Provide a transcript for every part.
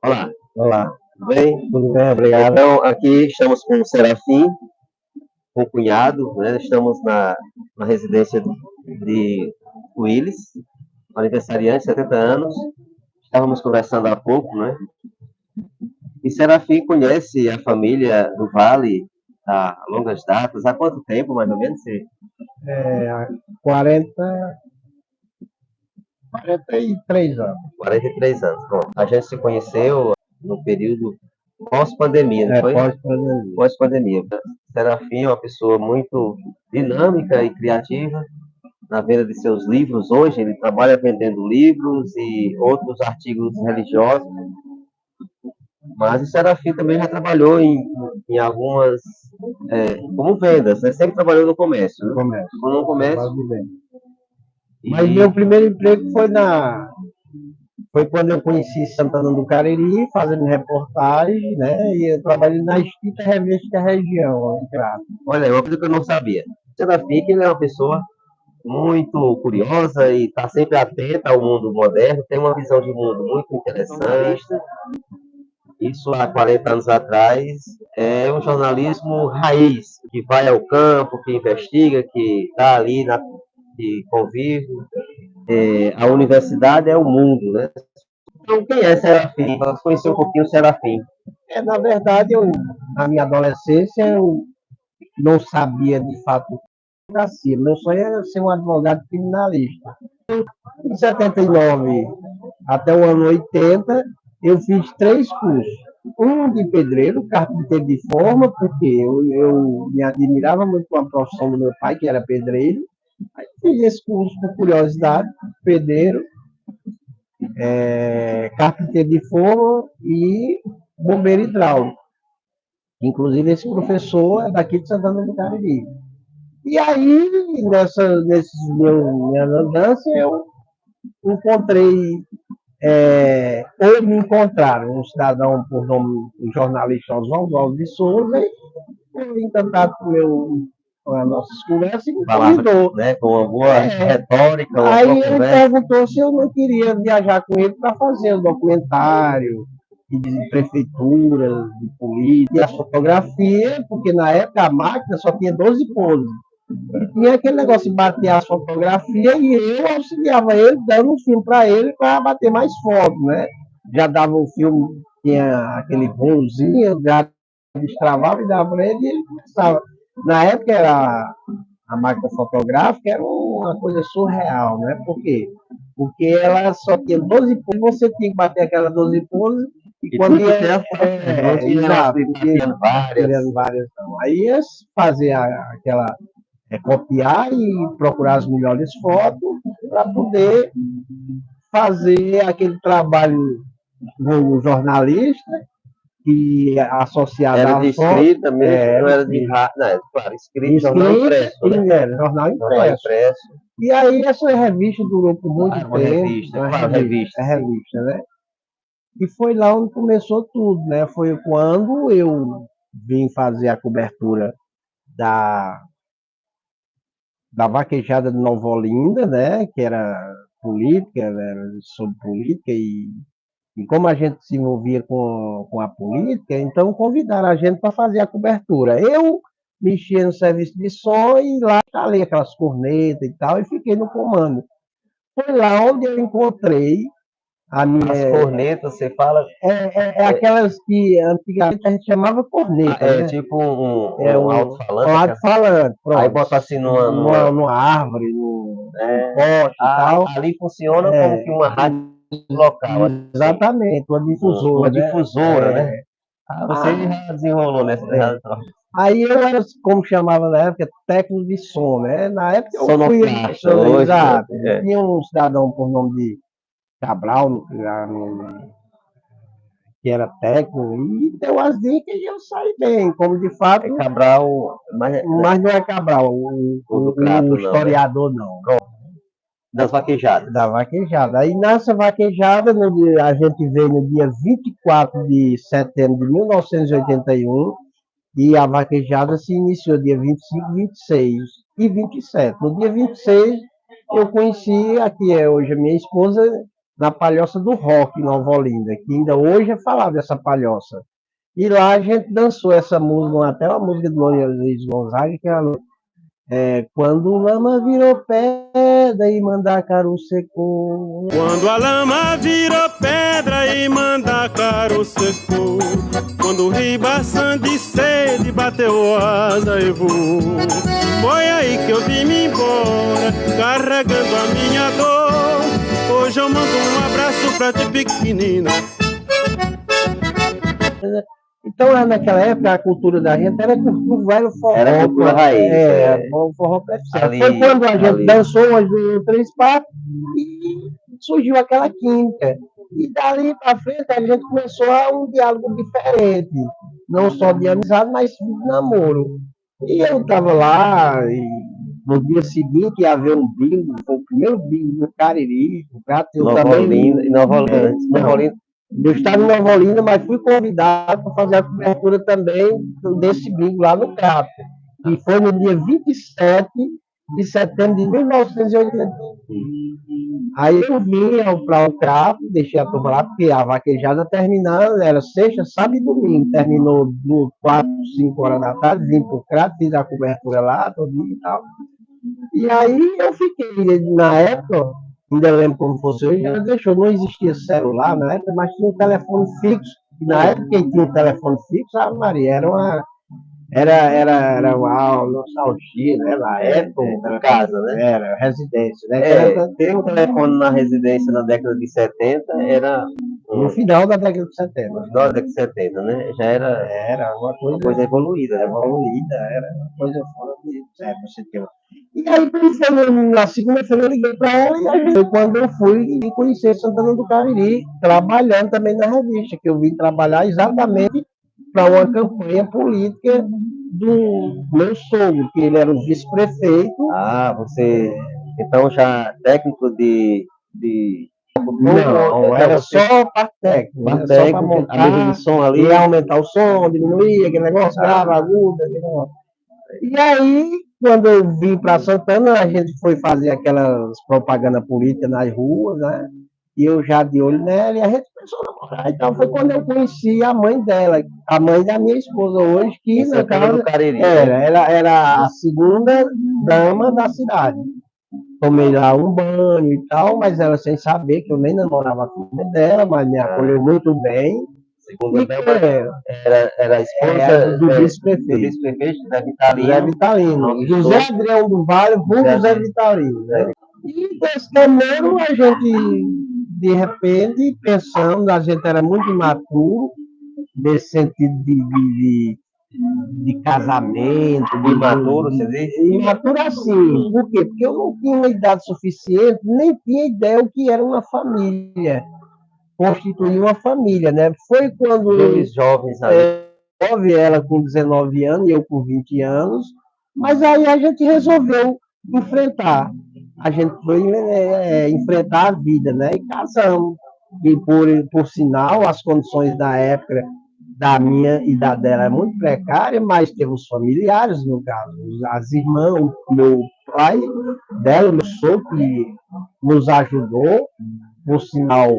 Olá, Olá, tudo bem? tudo bem? Obrigado. Então, aqui estamos com o Serafim, com o cunhado, né? Estamos na residência de Willis, aniversariante, 70 anos. Estávamos conversando há pouco, né? E Serafim conhece a família do Vale há longas datas. Há quanto tempo, mais ou menos? 40, 43 anos. 43 anos. Bom, a gente se conheceu no período pós-pandemia, não foi? Pós-pandemia. Pós-pandemia. Serafim é uma pessoa muito dinâmica e criativa na venda de seus livros. Hoje ele trabalha vendendo livros e outros artigos religiosos, mas o Serafim também já trabalhou em algumas, como vendas, né? Sempre trabalhou no comércio, né? Comércio. No comércio. Mas E meu primeiro emprego foi quando eu conheci Santana do Cariri, fazendo reportagem, né? E eu trabalhei na extinta revista da região, claro. olha, uma coisa que eu não sabia. Serafim, que ele é uma pessoa muito curiosa e está sempre atenta ao mundo moderno, tem uma visão de mundo muito interessante. Isso há 40 anos atrás é um jornalismo raiz, que vai ao campo, que investiga, que está ali, que convive. A universidade é o mundo, né? Então, quem é Serafim? Vamos conhecer um pouquinho o Serafim. Na verdade, na minha adolescência, eu não sabia de fato advocacia. Meu sonho era ser um advogado criminalista. Em 79 até o ano 80, eu fiz 3 cursos. Um de pedreiro, carpinteiro de forma, porque eu me admirava muito com a profissão do meu pai, que era pedreiro. Aí fiz esse curso por curiosidade, pedreiro, carpinteiro de forma e bombeiro hidráulico. Inclusive, esse professor é daqui de Santana do Cariri. E aí, minhas andanças, eu encontrei, ou me encontraram um cidadão por nome, um jornalista Oswaldo de Souza, e foi encantado com as nossas conversas e me convidou. Né, com uma boa retórica, uma Aí boa ele conversa. perguntou se eu não queria viajar com ele para fazer um documentário de prefeituras, de política, e a fotografia, porque na época a máquina só tinha 12 poses. E tinha aquele negócio de bater as fotografias e eu auxiliava ele, dando um filme para ele para bater mais fotos, né? Já dava o filme, tinha aquele rolozinho, já destravava e dava para ele e ele começava. Na época era a máquina fotográfica era uma coisa surreal, né? Por quê? Porque ela só tinha 12 poses, você tinha que bater aquelas 12 poses, e quando ia. Exato, criando várias. Então. Aí ia fazer aquela. Copiar e procurar as melhores fotos para poder fazer aquele trabalho do jornalista que associado Era de escrita mesmo, não era de rádio. rádio, não, claro, escrito, jornal impresso, né? Jornal Jornal impresso. impresso. E aí essa revista durou por muito Claro, tempo. uma revista, claro, revista. Revista, né? E foi lá onde começou tudo, né? Foi quando eu vim fazer a cobertura da, da vaquejada de Nova Olinda, né? Que era política, né? Sobre política e como a gente se envolvia com a política, então convidaram a gente para fazer a cobertura. Eu mexia no serviço de som e lá ali aquelas cornetas e tal, e fiquei no comando. Foi lá onde eu encontrei a minha. As cornetas, você fala. Aquelas que antigamente a gente chamava corneta. É né? tipo um alto-falante. Um alto-falante, Aí bota assim numa árvore, num poste e tal. Ali funciona como que uma rádio local. Exatamente, uma difusora. Uma difusora, né? Você já desenrolou nessa. Aí eu era, como chamava na época, técnico de som, né? Na época eu Sonoplasta, fui. Exato. Tinha um cidadão por nome de Cabral, que era técnico, e deu as dicas e eu saí bem, como de fato. É Cabral, mas não é Cabral, o historiador não. Das vaquejadas. Da vaquejada. Aí nessa vaquejada, a gente veio no dia 24 de setembro de 1981, e a vaquejada se iniciou dia 25, 26 e 27. No dia 26, eu conheci a que é hoje a minha esposa, na Palhoça do Rock, em Nova Olinda, que ainda hoje é falado dessa palhoça. E lá a gente dançou essa música, até uma música do Luiz Gonzaga, que quando lama virou pedra e Mandacaru secou. Quando a lama virou pedra e Mandacaru secou. Quando o ribação de sede bateu asa e voou. Foi aí que eu vim-me embora, carregando a minha dor. Hoje eu mando um abraço pra ti, pequenina. Então, lá naquela época, a cultura da gente era o velho forró. Era a cultura raiz. O forró Ali, foi quando a gente ali. dançou umas 2 ou 3 partes e surgiu aquela química. E dali para frente a gente começou a um diálogo diferente. Não só de amizade, mas de namoro. E eu estava lá, e no dia seguinte ia haver um bingo, foi o primeiro bingo do Cariri. Nova Olinda. Eu estava em Nova Olinda, mas fui convidado para fazer a cobertura também desse bingo lá no Crato. E foi no dia 27 de setembro de 1980. Aí eu vim para o Crato, deixei a turma lá, porque a vaquejada terminando, era sexta, sábado e domingo. Terminou 4, 5 horas da tarde, vim para o Crato, fiz a cobertura lá, todo dia e tal. E aí eu fiquei, na época, ainda lembro como fosse hoje, já deixou, não existia celular na época, mas tinha um telefone fixo. E na época, quem tinha um telefone fixo, a Maria, era uma nostalgia, né? Na época, era casa, né? Era residência, né? Ter um telefone na residência na década de 70 era. No final da década de 70. No final da década de 70, né? Já era uma coisa evoluída, era uma coisa fora de você ter. E aí, na segunda-feira, eu liguei para ela e foi quando eu fui conhecer Santana do Cariri, trabalhando também na revista, que eu vim trabalhar exatamente para uma campanha política do meu sogro, que ele era o vice-prefeito. Ah, você. Então, já técnico de Não, era só parte técnica, só para montar, a mesa de som ali, aumentar o som, diminuir, aquele negócio, grave, agudo, aquele negócio. E aí, quando eu vim para Santana, a gente foi fazer aquelas propaganda política nas ruas, né? E eu já de olho nela, e a gente começou a namorar. Então foi quando eu conheci a mãe dela, a mãe da minha esposa hoje, que na casa era a segunda dama da cidade. Tomei lá um banho e tal, mas ela sem saber que eu nem namorava com a filha dela, mas me acolheu muito bem. Segunda dama era a esposa do vice-prefeito. Zé Vitalino. Zé Vitalino. José Adrião do Vale, vulgo Zé Vitalino. Né? E desse namoro, a gente, de repente, pensando, a gente era muito imaturo, nesse sentido de casamento. Imaturo, você diz? Imaturo assim. Por quê? Porque eu não tinha uma idade suficiente, nem tinha ideia o que era uma família. Constituir uma família, né? Foi quando dois jovens ali. Ela com 19 anos e eu com 20 anos, mas aí a gente resolveu enfrentar. A gente foi enfrentar a vida, né? E casamos. E por sinal, as condições da época da minha e da dela é muito precária, mas temos familiares, no caso, as irmãs, meu pai dela, meu sogro, que nos ajudou, por sinal,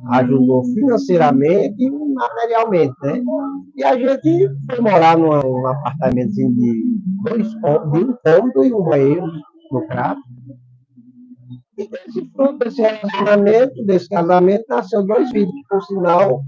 ajudou financeiramente e materialmente, né? E a gente foi morar num apartamentozinho de um cômodo e um banheiro no Crato. E desse fruto, desse relacionamento, desse casamento, nasceu 2 filhos, que, por sinal,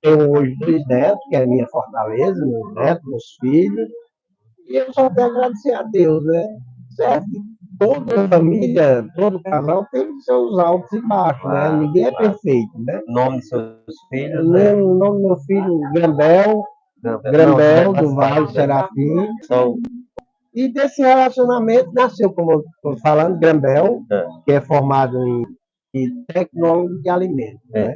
tenho hoje 2 netos, que é a minha fortaleza, meus netos, meus filhos. E eu só tenho a agradecer a Deus, né? Certo? Toda família, todo casal tem seus altos e baixos, né? Ninguém é perfeito, né? O nome de seus filhos? Né? O nome do meu filho, Grambel, do Vale Serafim. E desse relacionamento nasceu, como eu estou falando, Grambel, que é formado em tecnólogo de alimentos, né?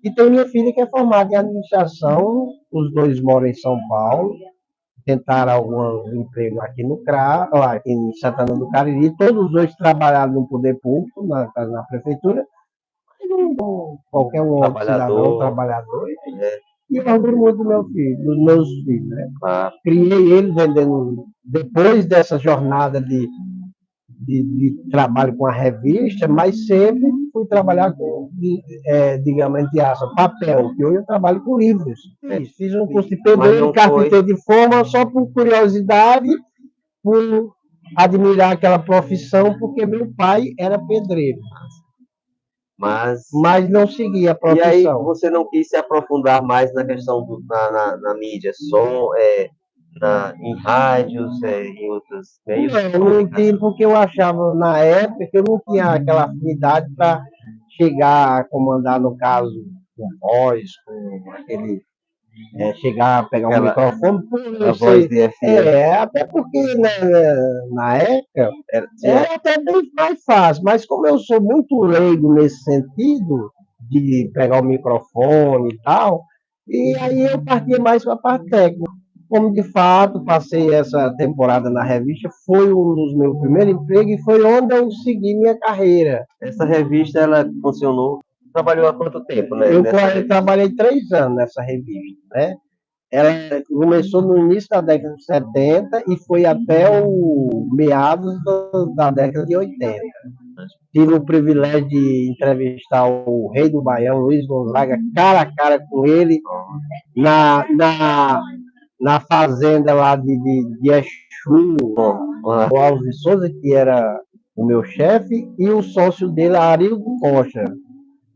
E tem minha filha que é formada em administração, os 2 moram em São Paulo, tentaram algum emprego aqui no CRA, aqui em Santana do Cariri, todos os 2 trabalharam no poder público, na prefeitura, qualquer um cidadão, trabalhador, e eu orgulho muito do meu filho, dos meus filhos, né? Criei ele vendendo, depois dessa jornada de de trabalho com a revista, mas sempre fui trabalhar com, digamos, entre aspas, papel, que hoje eu trabalho com livros. Fiz um curso de pedreiro, carpinteiro de forma, só por curiosidade, por admirar aquela profissão, porque meu pai era pedreiro. Mas não seguia a profissão. E aí você não quis se aprofundar mais na questão na mídia, som, em rádios, em outros meios? Não tinha, porque eu achava, na época, que eu não tinha aquela afinidade para chegar a comandar, no caso, com voz, com aquele... chegar a pegar um microfone, a voz de FM. Até porque na época era até bem mais fácil, mas como eu sou muito leigo nesse sentido, de pegar o microfone e tal, e aí eu partia mais para a parte técnica. Como de fato passei essa temporada na revista, foi um dos meus primeiros empregos e foi onde eu segui minha carreira. Essa revista, ela funcionou, trabalhou há quanto tempo, né? Eu trabalhei 3 anos nessa revista, né? Ela começou no início da década de 70 e foi até o meados da década de 80. Tive o privilégio de entrevistar o rei do Baião, Luiz Gonzaga, cara a cara com ele, na fazenda lá de Exu, o Alves de Souza, que era o meu chefe, e o sócio dele, Arildo Costa,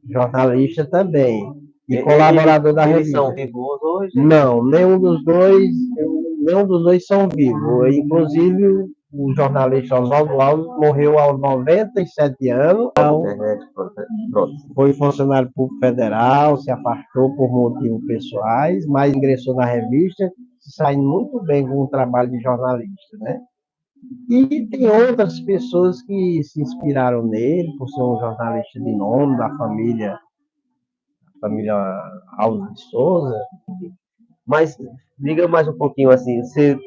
jornalista também, e colaborador da revista. Eles são vivos hoje? Não, nenhum dos dois são vivos. Inclusive, o jornalista Oswaldo Alves morreu aos 97 anos. Foi funcionário público federal, se afastou por motivos pessoais, mas ingressou na revista, saindo muito bem com o trabalho de jornalista, né? E tem outras pessoas que se inspiraram nele, por ser um jornalista de nome, da família Alves de Souza. Mas diga mais um pouquinho assim, você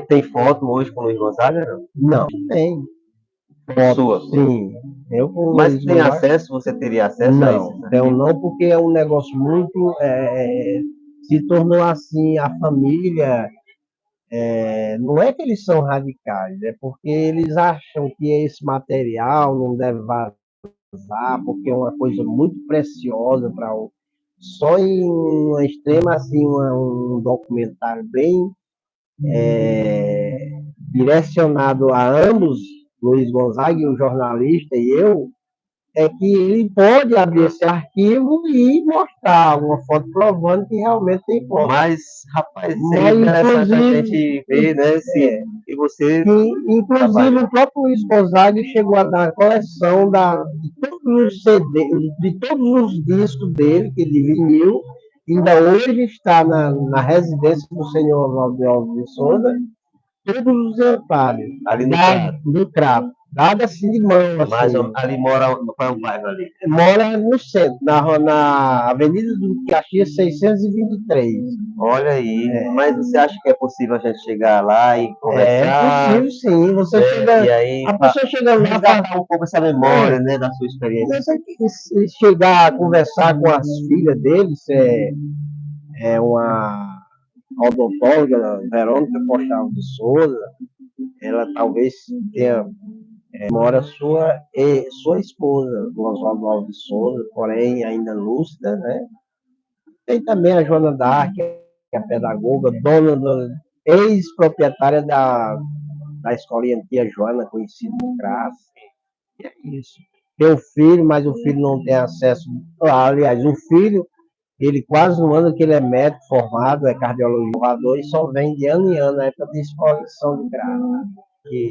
tem foto hoje com o Luiz Gonzaga? Não, tem. Foto sua? Sim. Mas tem acesso? Você teria acesso a isso? Não, porque é um negócio muito... se tornou assim, a família... não é que eles são radicais, é porque eles acham que esse material não deve vazar, porque é uma coisa muito preciosa para só em uma extrema, assim, um documentário bem direcionado a ambos, Luiz Gonzaga e o jornalista e eu, é que ele pode abrir esse arquivo e mostrar alguma foto provando que realmente tem foto. Mas, rapaz, isso é interessante a gente ver, né? E você... Inclusive, o próprio Luiz Gonzaga chegou a dar a coleção de todos os CDs, de todos os discos dele, que de vinil, ainda hoje está na residência do senhor Oswaldo Alves de Souza, todos os exemplares, ali no Crato. Nada assim de mão. Assim. Mas ali mora no bairro ali? Mora no centro, na Avenida do Caxias 623. Olha aí. Mas você acha que é possível a gente chegar lá e conversar? É possível, sim. Você chega, e aí, a pessoa chega lá para um pouco essa memória, né, da sua experiência. Você chegar a conversar com as filhas deles, é uma odontóloga, Verônica Postal de Souza, ela talvez tenha mora sua esposa, Oswaldo Alves de Souza, porém ainda lúcida, né? Tem também a Joana Dark, que é a pedagoga, ex-proprietária da escolinha Tia Joana, conhecida no CRAS. E é isso. Tem um filho, mas o filho não tem acesso. Aliás, o filho, ele quase não anda, que ele é médico formado, é cardiologista, e só vem de ano em ano na época de escola de São de Graça.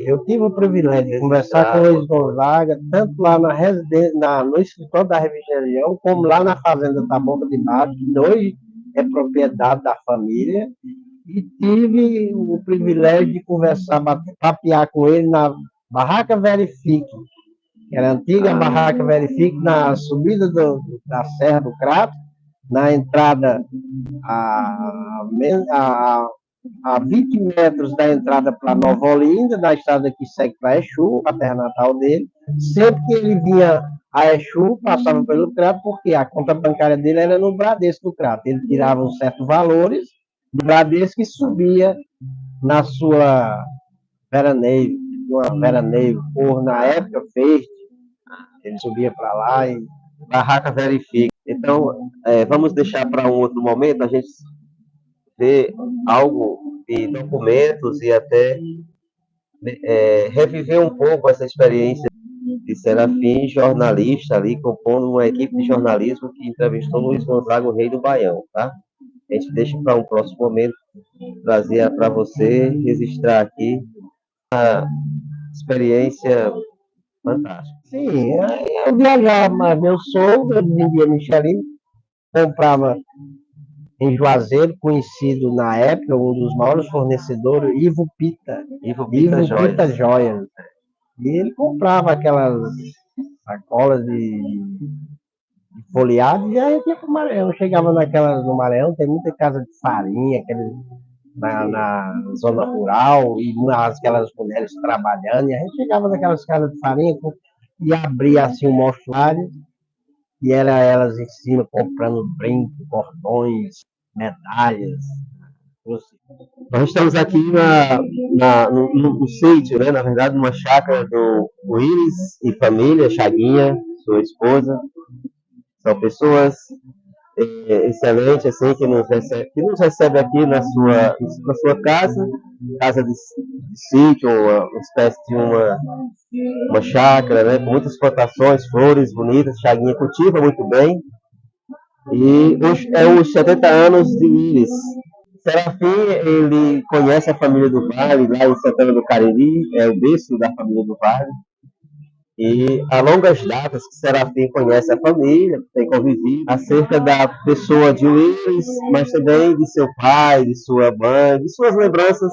Eu tive o privilégio de conversar com o Luiz Gonzaga, tanto lá na residência, no escritório da Revista Religião, como lá na Fazenda Taboca de Baixo, que hoje é propriedade da família, e tive o privilégio de conversar, papear com ele na Barraca Verifique, que era a antiga Barraca Verifique, na subida da Serra do Crato, na entrada a 20 metros da entrada para Nova Olinda, da estrada que segue para Exu, a terra natal dele. Sempre que ele vinha a Exu, passava pelo Crato, porque a conta bancária dele era no Bradesco do Crato. Ele tirava uns certos valores do Bradesco e subia na sua veraneio, uma veraneio, por na época verde, ele subia para lá e Barraca verifica. Então, vamos deixar para um outro momento a gente ver algo de documentos e até reviver um pouco essa experiência de Serafim, jornalista ali, compondo uma equipe de jornalismo que entrevistou Luiz Gonzaga, o Rei do Baião, tá? A gente deixa para um próximo momento trazer para você registrar aqui a experiência fantástica. sim, eu viajava, mas meu sogro, ele vendia Michelin, comprava em Juazeiro, conhecido na época, um dos maiores fornecedores, Ivo Pita. Ivo Pita Joias. Joias. E ele comprava aquelas sacolas de folheado e a gente ia para o Maranhão. Chegava no Maranhão, tem muita casa de farinha, na zona rural, e aquelas mulheres trabalhando, e a gente chegava naquelas casas de farinha e abria assim um mostruário, e era elas em cima comprando brincos, cordões, medalhas. Nós estamos aqui no sítio, né? Na verdade, numa chácara do Willis e família, Chaguinha, sua esposa. São pessoas excelentes, assim, que nos recebe aqui na sua casa de sítio, uma espécie de uma chácara, né? Com muitas plantações, flores bonitas. Chaguinha cultiva muito bem. E é os 70 anos de Willis. Serafim, ele conhece a família do Vale, lá em Santana do Cariri, é o berço da família do Vale. E há longas datas que Serafim conhece a família, tem convivido acerca da pessoa de Willis, mas também de seu pai, de sua mãe, de suas lembranças,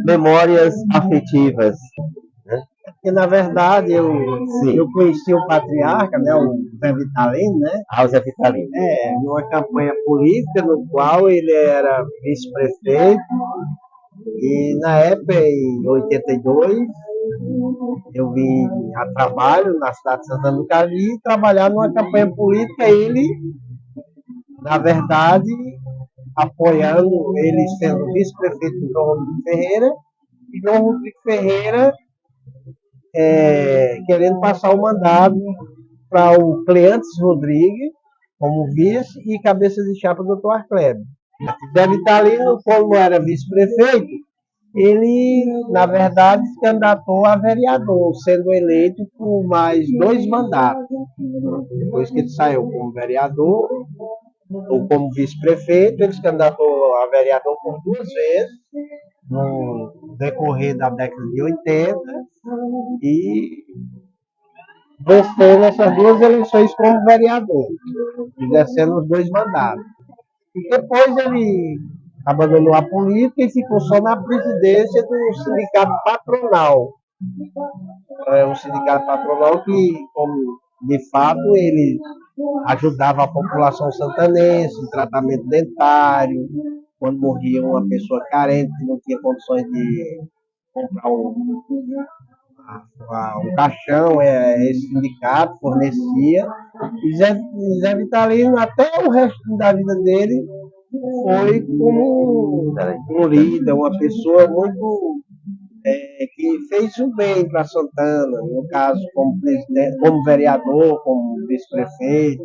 memórias afetivas. Né? Porque, na verdade, eu conheci o patriarca, né, o Zé Vitalino, né? Ah, o Zé Vitalino. Numa campanha política, no qual ele era vice-prefeito, e na época, em 82, eu vim a trabalho na cidade de Santana do Cariri, trabalhar numa campanha política, ele, na verdade, apoiando, ele sendo vice-prefeito do João Rodrigo Ferreira, e João Rodrigo Ferreira querendo passar o mandato para o Cleantes Rodrigues, como vice, e cabeça de chapa do Dr. Arclébio. Zé Vitalino, como era vice-prefeito, ele, na verdade, se candidatou a vereador, sendo eleito por mais 2 mandatos. Depois que ele saiu como vereador, ou como vice-prefeito, ele se candidatou a vereador por 2 vezes, no decorrer da década de 80, e venceu nessas 2 eleições como vereador, exercendo os 2 mandatos. E depois ele abandonou a política e ficou só na presidência do sindicato patronal. Um sindicato patronal que, como de fato, ele ajudava a população santanense em tratamento dentário, quando morria uma pessoa carente que não tinha condições de comprar um caixão, esse sindicato fornecia. E Zé Vitalino, até o resto da vida dele, foi como um líder, uma pessoa muito que fez o bem para Santana, no caso como presidente, como vereador, como vice-prefeito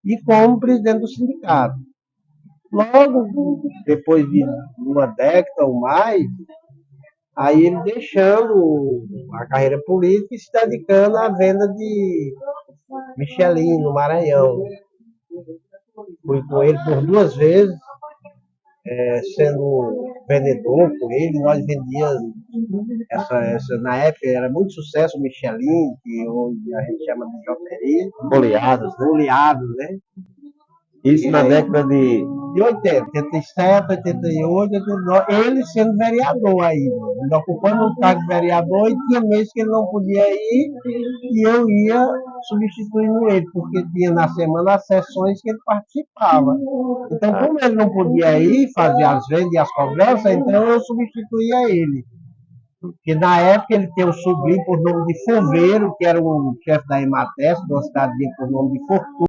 e como presidente do sindicato. Logo depois de uma década ou mais, aí ele deixando a carreira política e se dedicando à venda de Michelin no Maranhão. Fui com ele por 2 vezes, sendo vendedor com ele. Nós vendíamos na época era muito sucesso o Michelin, que hoje a gente chama de joteria. Boleados, né? Isso na década de 80, 87, 88, 89, ele sendo vereador ainda, ocupando o cargo de vereador, e tinha meses que ele não podia ir, e eu ia substituindo ele, porque tinha na semana as sessões que ele participava. Então, como ele não podia ir fazer as vendas e as cobranças, então eu substituía ele. Porque na época ele tinha um sobrinho por nome de Foveiro, que era o chefe da Emates, de uma cidadezinha por nome de Fortuna.